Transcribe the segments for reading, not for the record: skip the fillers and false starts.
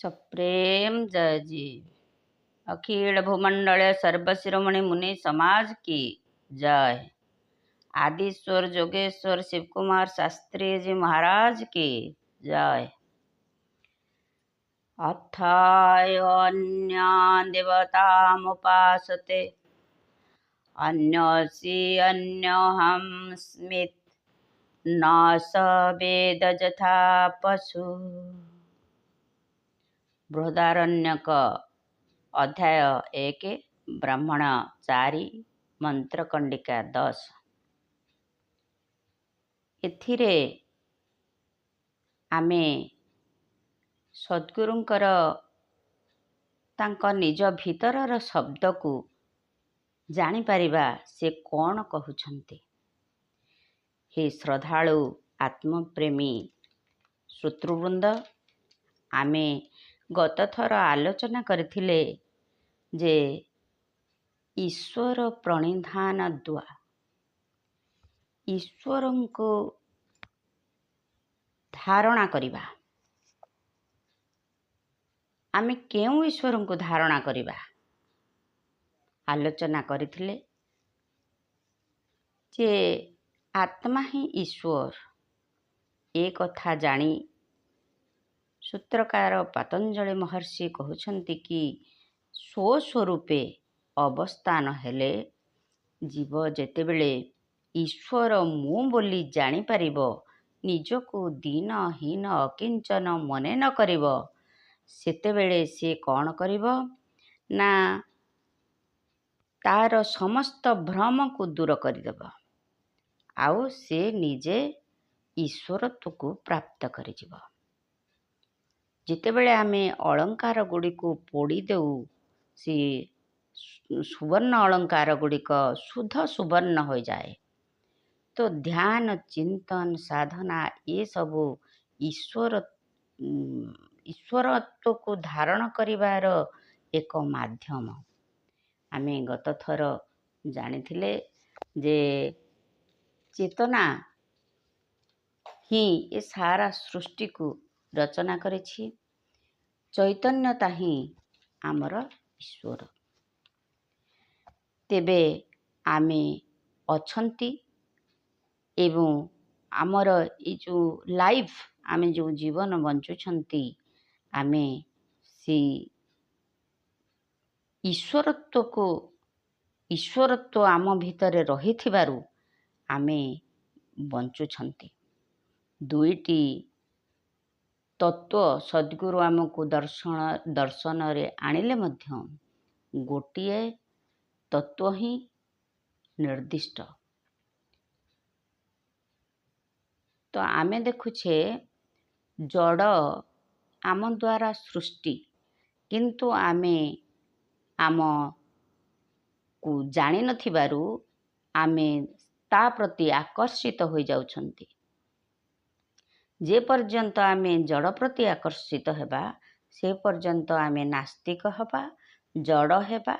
सप्रेम जय जी। अखिल भूमंडल सर्वशिरोमणि मुनि समाज की जय। आदिश्वर जोगेश्वर शिव कुमार शास्त्री जी महाराज की जय। अथाय अन्या देवतामुपासते अन्यसी अन्यहं स्मित न स वेद यथा पशु। बृहदारण्यक अध्याय 1 ब्राह्मण 4 मंत्र कंडिका 10। एथिरे आमे सद्गुरुंकर तांका निज भीतरर शब्द को जानी परिबा से कौन कहउछन्ति। हे श्रद्धालु आत्मप्रेमी श्रोतृवृंद, आमे गत थर आलोचना करथिले जे ईश्वर प्रणिधान द्वा ईश्वर को धारणा करिबा। आमे केउ ईश्वर को धारणा करिबा आलोचना करथिले जे आत्मा ही ईश्वर। एक कथा जानी सूत्रकार पतंजलि महर्षि कहउछन्ति कि स्वस्वरूपे अवस्थान हेले जीव जेतेबेले ईश्वर मु बोली जानी परिबो, निजको दीनहीन अकिंचन मने न करिबो, सेतेबेले से कौन करिबो ना तार समस्त भ्रम को दूर करिदेबो, आउ से निजे ईश्वरत्व को प्राप्त करिजिबो। जितेबेले आमे अलंकार गुड़ी को पोड़ी देउ, से सुवर्ण अलंकार गुड़िक शुद्ध सुवर्ण हो जाए। तो ध्यान चिंतन साधना ये सबू ईश्वरत्व को धारण करिवार एक माध्यम। आमे गत थर जानिथिले जे चेतना ही ये सारा सृष्टि को रचना करेछि। चैतन्यता ही आमर ईश्वर। तेबे आमे अछंती एवं आमर ये जो लाइफ आमे जो जीवन बंचुछंती, आमे सी ईश्वरत्व आम भितरे रही थिबारु आमे बंचुछंती। दुईटी तत्व सद्गुरु आमको दर्शन रे आनिले मध्य गोटिए तत्व ही निर्दिष्ट। तो आमे देखुछे जड़ आम द्वारा सृष्टि, किंतु आमे आम को जानी नथिबारु आमे ता प्रति आकर्षित हो जाउछंती। जे पर्यंत आमे जड़ प्रति आकर्षित हेबा से पर्यंत आमे नास्तिक हबा, जड़ हेबा।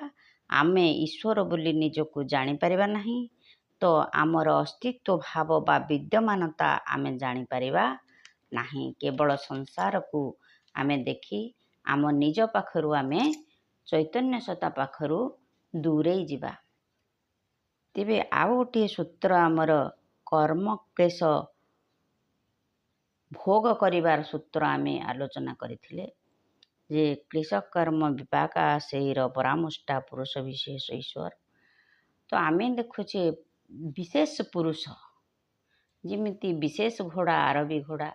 आमे ईश्वर बोली निजको जानी परिबा नहीं। तो आमर अस्तित्व भाव बा विद्यमानता आमे जानी परिबा नहीं। केवल संसार को आमे देखी आम निज पाखरु आमे चैतन्य सत्ता पाखरु दूरे जिबा। तेबे आउ गोटे सूत्र आमर कर्म क्लेश भोग करिवार सूत्र आमे आलोचना करिथिले जे क्लेश कर्म विपाक आशैर परामुष्टा पुरुष विशेष ईश्वर। तो आमे देखुचे विशेष पुरुष जिमिति विशेष घोड़ा आरबी घोड़ा,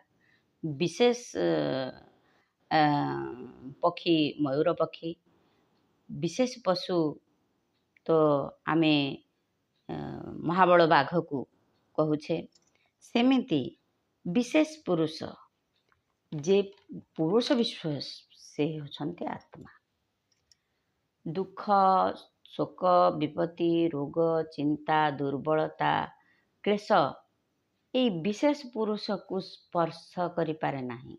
विशेष पक्षी मयूर पक्षी, विशेष पशु तो आमे महाबल बाघ को कहूचे। सेमिति विशेष पुरुष जे पुरुष विश्व से होछन्ते आत्मा। दुख शोक विपत्ति रोग चिंता दुर्बलता क्लेश ये विशेष पुरुष को स्पर्श करि पारे नहीं।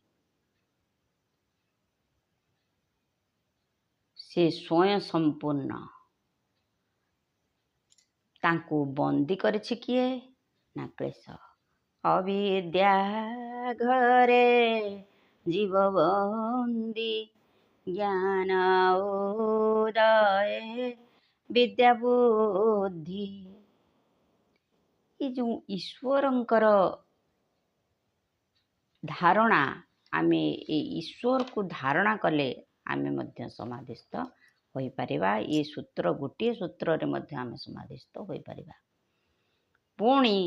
से स्वयं संपूर्ण। तांको बंदी करिछि किए ना क्लेश। अविद्या घरे जीवबन्दी ज्ञान उदय विद्या बुद्धि। ये जो ईश्वरंकर धारणा आमे ईश्वर को धारणा कले आमे मध्य समाधिस्थ होई परिबा। ये सूत्र गोटे सूत्र रे मध्य आमे समाधिस्थ होई परिबा। पुणी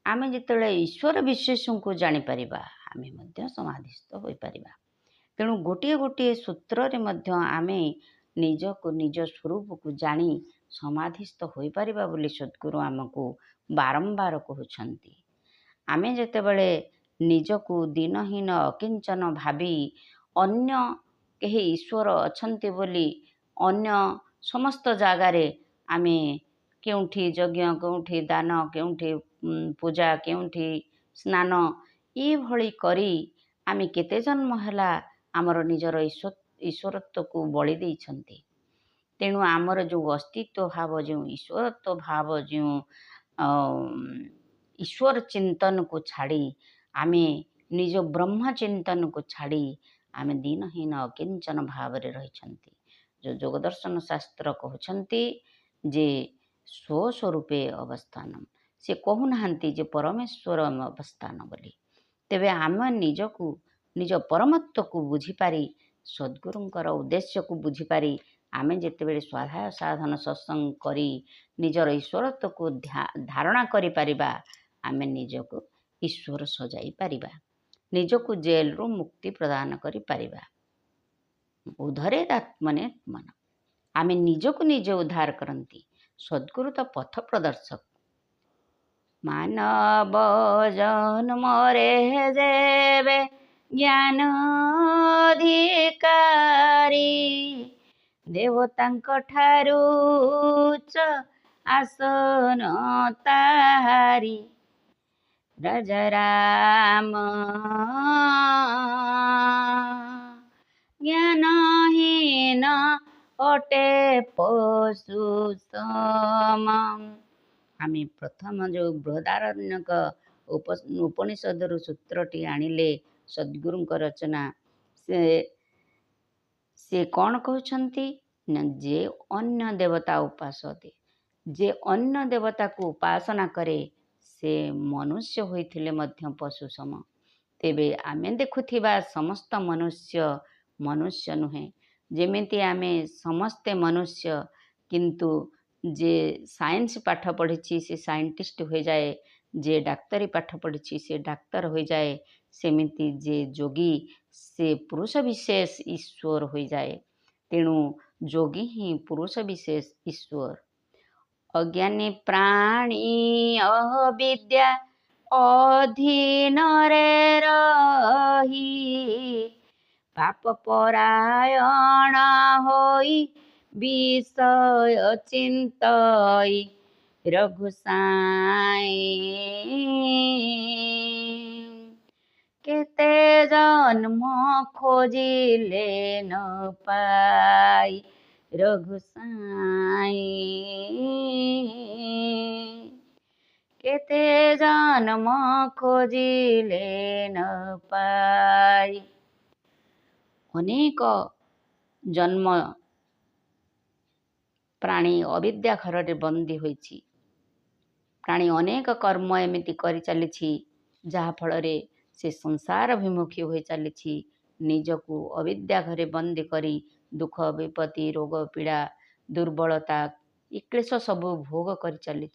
आमे जितेबाला ईश्वर विशेष को जानी परिबा आमे मध्य समाधिस्थ होई परिबा। तेणु गोटे गोटे सूत्र रे मध्य आमे निज को निज स्वरूप को जानी समाधिस्थ होई परिबा बोली सद्गुरु आमको बारंबार कहउछंती। आमे जेतेबेले निजको दीनहीन अकिंचन भावी अन्य केही ईश्वर अछंती बोली अन्य समस्त जगारे आमे केउठी यज्ञ केउठी दान केउठी पूजा केउठी स्नान ये भली करी आमे केते जन्म हला आमर निजर ईश्वरत्व को बलि देइछंती। तेणु आमर जो अस्तित्व भाव जो ईश्वरत्व भाव जो ईश्वर चिंतन को छाड़ी आमे निज ब्रह्म चिंतन को छाड़ी आमे दीनहीन अकिंचन भाव रे रहिछंती। जो जोगदर्शन शास्त्र कहउछंती जे स्वस्वरूपे अवस्थानम से कहूनाहांती जे परमेश्वर अवस्थान बोली। तेबे आम निजको निज परमत्व को बुझीपारी सद्गुरुंकर उद्देश्य को बुझीपारी आमे जेतेबेले स्वाध्याय साधन सत्संग करी निजर ईश्वरत्व को धारणा करि पारिबा आमे निजको ईश्वर सजाई पारिबा। निजको जेल रु मुक्ति प्रदान करि पारिबा। उद्धरेत् आत्मनेत्मन आमे निजको निजे उद्धार करंती। सद्गुरु तो पथ प्रदर्शक। मानव जन्म रे जेबे ज्ञान अधिकारी देवतांक ठारू उच्च आसन तारी राजा राम ज्ञानहीन अटे पशु सम। आमे प्रथम जो बृहदारण्यक उपनिषद सूत्रटी आनिले सद्गुरुंक रचना से कौन कहउछंती न जे अन्य देवता उपासते जे अन्य देवता को उपासना करे से मनुष्य होइथिले मध्य पशु सम। तेबे आमे देखुथिबा समस्त मनुष्य मनुष्य नुहे। जेमिति आमे समस्ते मनुष्य किंतु जे साइंस पाठ पढ़ी से साइंटिस्ट हो जाए जे डाक्तरी पाठ पढ़ी से डाक्तर हो जाए सेमिति जे जोगी से पुरुष विशेष ईश्वर हो जाए। तेणु जोगी ही पुरुष विशेष ईश्वर। अज्ञानी प्राणी अविद्या अधीन रे रही पाप परायण होई विषय चिंतई रघुसाई केते जन्म खोजिले न पाई रघुसाई केते जन्म खोजिले न पाई। अनेक जन्म प्राणी अविद्या घर रे बंदी होइछि। प्राणी अनेक कर्म एमिति करि चलिछि जहा फल रे से संसार अभिमुखी हो चली निजको अविद्या घरे बंदी करी दुख विपत्ति रोग पीड़ा दुर्बलता ये क्लेश सबू भोग कर चली।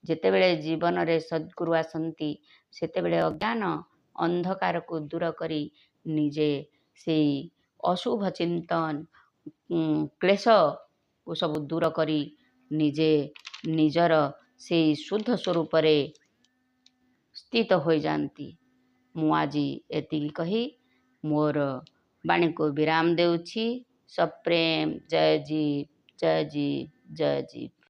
जेतेबेले जीवन रे सद्गुरु आसंती सेतेबेले अज्ञान अंधकार को दूर करी निजे से अशुभ चिंतन क्लेश को सब दूर करी निजे निजर से शुद्ध स्वरूप रे स्थित हो जाती। मु आज एतिकी कही मोर वाणी को विराम देउछि। सप्रेम जय जी जय जी जय जी।